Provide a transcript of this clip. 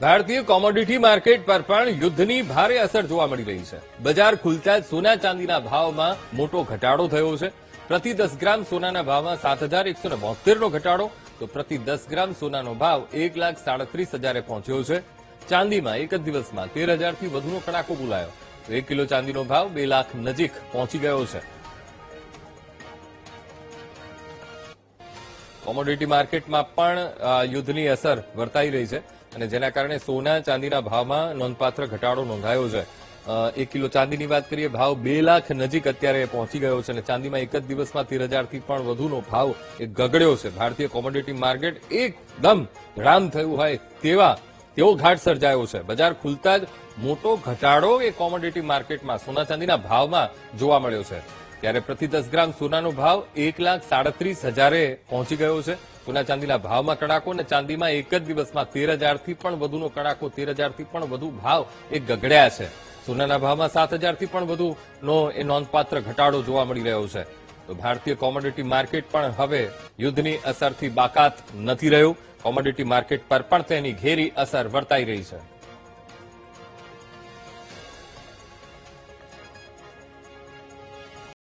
ભારતીય commodity market પર પણ યુદ્ધની ભારે અસર જોવા મળી રહી છે। બજાર ખુલતા જ સોના ચાંદીના ભાવમાં મોટો ઘટાડો થયો છે। પ્રતિ 10 ગ્રામ સોનાના ભાવમાં 7,172નો ઘટાડો, તો પ્રતિ 10 ગ્રામ સોનાનો ભાવ 1,37,000 પહોંચ્યો છે। ચાંદીમાં એક જ દિવસમાં 13,000થી વધુનો કડાકો બોલાયો, તો 1 કિલો ચાંદીનો ભાવ 2 લાખ નજીક પહોંચી ગયો છે। કોમોડિટી માર્કેટમાં પણ યુદ્ધની અસર વર્તાઈ રહી છે અને જેના કારણે સોના ચાંદીના ભાવમાં નોંધપાત્ર ઘટાડો નોંધાયો છે। 1 કિલો ચાંદીની વાત કરીએ, ભાવ 2 લાખ નજીક અત્યારે પહોંચી ગયો છે અને ચાંદીમાં એક જ દિવસમાં 13,000થી પણ વધુનો ભાવ એ ગગડ્યો છે। ભારતીય કોમોડિટી માર્કેટ એકદમ રામ થયું હોય તેવો ઘાટ સર્જાયો છે। બજાર ખુલતા જ મોટો ઘટાડો એ કોમોડિટી માર્કેટમાં સોના ચાંદીના ભાવમાં જોવા મળ્યો છે। ત્યારે પ્રતિ 10 ગ્રામ સોનાનો ભાવ 1,37,000 પહોંચી ગયો છે। સોના ચાંદીના ભાવમાં કડાકો અને ચાંદીમાં એક જ દિવસમાં 13,000થી પણ વધુનો કડાકો, 13,000થી પણ વધુ ભાવ એ ગગડ્યા છે। સોનાના ભાવમાં 7,000થી પણ વધુનો એ નોંધપાત્ર ઘટાડો જોવા મળી રહ્યો છે। તો ભારતીય કોમોડિટી માર્કેટ પણ હવે યુદ્ધની અસરથી બાકાત નથી રહ્યું। કોમોડિટી માર્કેટ પર પણ તેની ઘેરી અસર વર્તાઈ રહી છે।